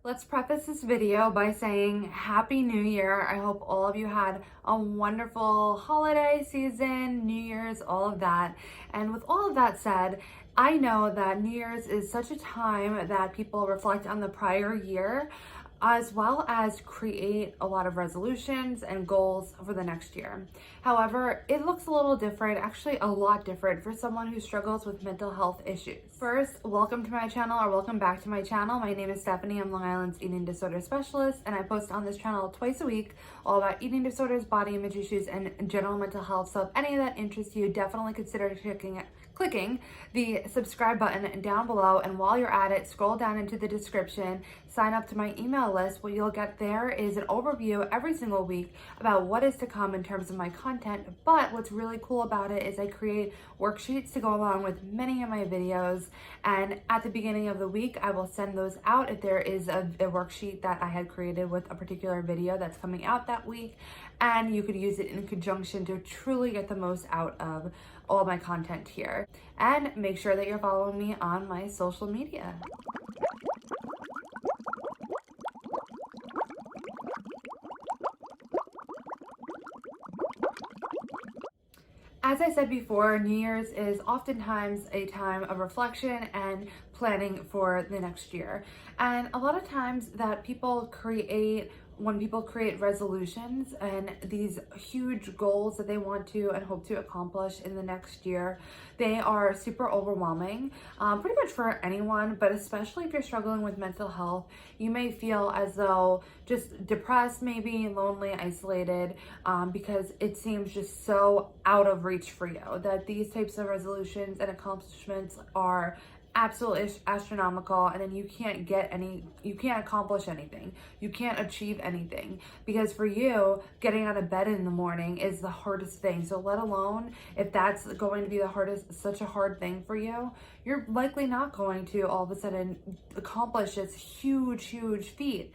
Let's preface this video by saying Happy New Year. I hope all of you had a wonderful holiday season, New Year's, all of that. And with all of that said, I know that New Year's is such a time that people reflect on the prior year, as well as create a lot of resolutions and goals for the next year. However, it looks a little different, actually a lot different for someone who struggles with mental health issues. First, welcome to my channel, or welcome back to my channel. My name is Stephanie. I'm Long Island's eating disorder specialist, and I post on this channel twice a week all about eating disorders, body image issues, and general mental health. So if any of that interests you, definitely consider clicking the subscribe button down below, and while you're at it, scroll down into the description, sign up to my email list. What you'll get there is an overview every single week about what is to come in terms of my content. But what's really cool about it is I create worksheets to go along with many of my videos, and at the beginning of the week I will send those out if there is a worksheet that I had created with a particular video that's coming out that week, and you could use it in conjunction to truly get the most out of all my content here. And make sure that you're following me on my social media. As I said before, New Year's is oftentimes a time of reflection and planning for the next year. And a lot of times that when people create resolutions and these huge goals that they want to and hope to accomplish in the next year, they are super overwhelming, pretty much for anyone, but especially if you're struggling with mental health. You may feel as though just depressed, maybe lonely, isolated, because it seems just so out of reach for you, that these types of resolutions and accomplishments are absolutely astronomical, and then you can't accomplish anything, you can't achieve anything, because for you, getting out of bed in the morning is the hardest thing. So let alone if that's going to be such a hard thing for you, you're likely not going to all of a sudden accomplish this huge feat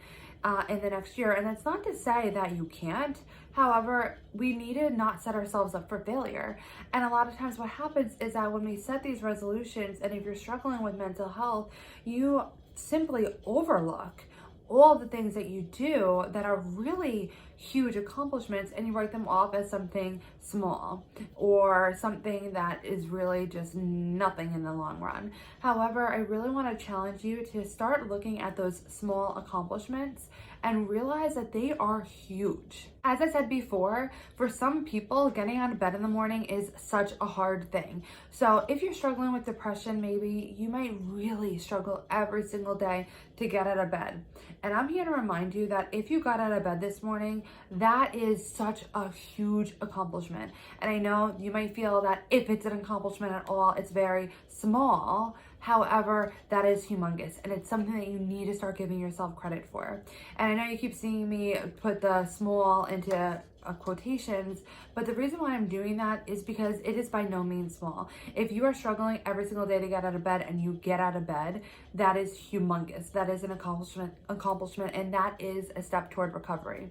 in the next year. And that's not to say that you can't. However, we need to not set ourselves up for failure. And a lot of times what happens is that when we set these resolutions, and if you're struggling with mental health, you simply overlook all the things that you do that are really huge accomplishments, and you write them off as something small or something that is really just nothing in the long run. However, I really want to challenge you to start looking at those small accomplishments and realize that they are huge. As I said before, for some people, getting out of bed in the morning is such a hard thing. So if you're struggling with depression, maybe you might really struggle every single day to get out of bed. And I'm here to remind you that if you got out of bed this morning, that is such a huge accomplishment. And I know you might feel that if it's an accomplishment at all, it's very small. However, that is humongous, and it's something that you need to start giving yourself credit for. And I know you keep seeing me put the small into quotations, but the reason why I'm doing that is because it is by no means small. If you are struggling every single day to get out of bed and you get out of bed, that is humongous. That is an accomplishment, and that is a step toward recovery.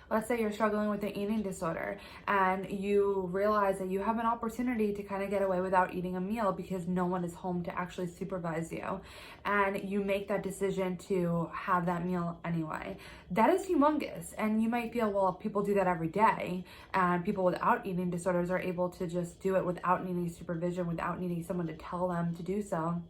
Let's say you're struggling with an eating disorder and you realize that you have an opportunity to kind of get away without eating a meal because no one is home to actually supervise you, and you make that decision to have that meal anyway. That is humongous. And you might feel, well, people do that every day, and people without eating disorders are able to just do it without needing supervision, without needing someone to tell them to do so.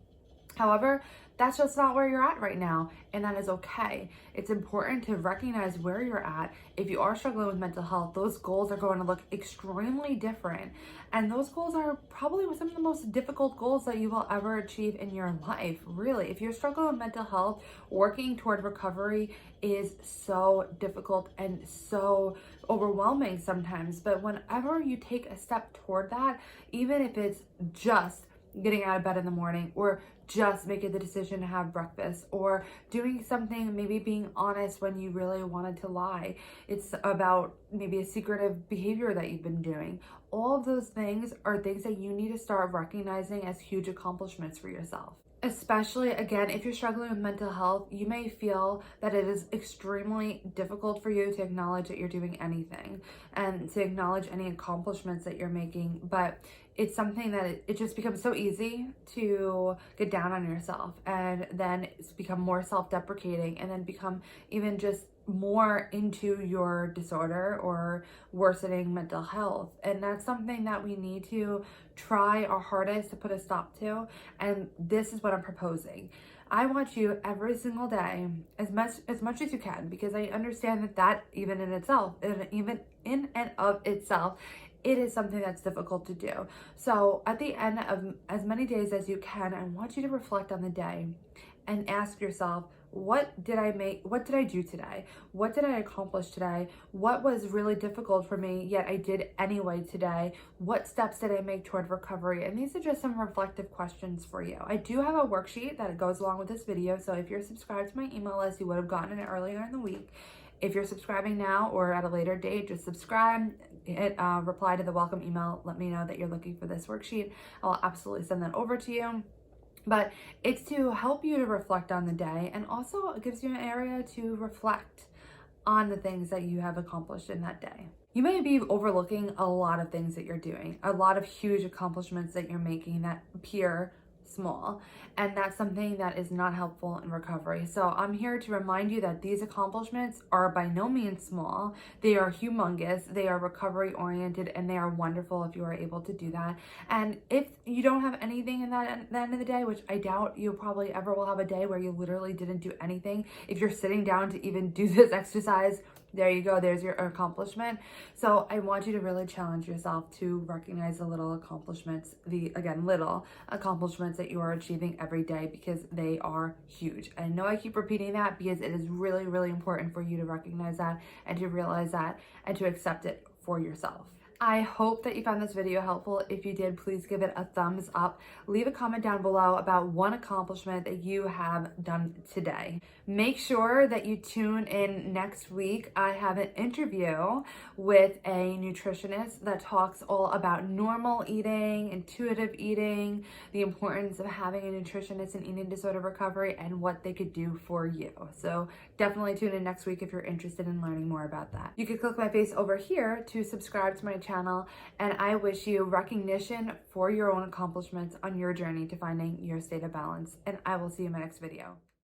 However, that's just not where you're at right now, and that is okay. It's important to recognize where you're at. If you are struggling with mental health, those goals are going to look extremely different, and those goals are probably some of the most difficult goals that you will ever achieve in your life. Really, if you're struggling with mental health, working toward recovery is so difficult and so overwhelming sometimes. But whenever you take a step toward that, even if it's just getting out of bed in the morning, or just making the decision to have breakfast, or doing something, maybe being honest when you really wanted to lie. It's about maybe a secretive behavior that you've been doing. All of those things are things that you need to start recognizing as huge accomplishments for yourself. Especially, again, if you're struggling with mental health, you may feel that it is extremely difficult for you to acknowledge that you're doing anything and to acknowledge any accomplishments that you're making. But it's something that it just becomes so easy to get down on yourself, and then it's become more self-deprecating, and then become even just more into your disorder or worsening mental health. And that's something that we need to try our hardest to put a stop to. And this is what I'm proposing. I want you every single day, as much as you can, because I understand that even in itself, even in and of itself, it is something that's difficult to do. So at the end of as many days as you can, I want you to reflect on the day and ask yourself, what did I do today? What did I accomplish today? What was really difficult for me, yet I did anyway today? What steps did I make toward recovery? And these are just some reflective questions for you. I do have a worksheet that goes along with this video, so if you're subscribed to my email list, you would have gotten it earlier in the week. If you're subscribing now or at a later date, just subscribe, hit reply to the welcome email, let me know that you're looking for this worksheet. I'll absolutely send that over to you. But it's to help you to reflect on the day, and also it gives you an area to reflect on the things that you have accomplished in that day. You may be overlooking a lot of things that you're doing, a lot of huge accomplishments that you're making that appear small, and that's something that is not helpful in recovery. So I'm here to remind you that these accomplishments are by no means small. They are humongous, they are recovery oriented, and they are wonderful if you are able to do that. And if you don't have anything in that at the end of the day, which I doubt you probably ever will have a day where you literally didn't do anything, if you're sitting down to even do this exercise, there you go, there's your accomplishment. So I want you to really challenge yourself to recognize the little accomplishments, little accomplishments that you are achieving every day, because they are huge. I know I keep repeating that because it is really, really important for you to recognize that and to realize that and to accept it for yourself. I hope that you found this video helpful. If you did, please give it a thumbs up. Leave a comment down below about one accomplishment that you have done today. Make sure that you tune in next week. I have an interview with a nutritionist that talks all about normal eating, intuitive eating, the importance of having a nutritionist in eating disorder recovery, and what they could do for you. So definitely tune in next week if you're interested in learning more about that. You can click my face over here to subscribe to my channel, and I wish you recognition for your own accomplishments on your journey to finding your state of balance, and I will see you in my next video.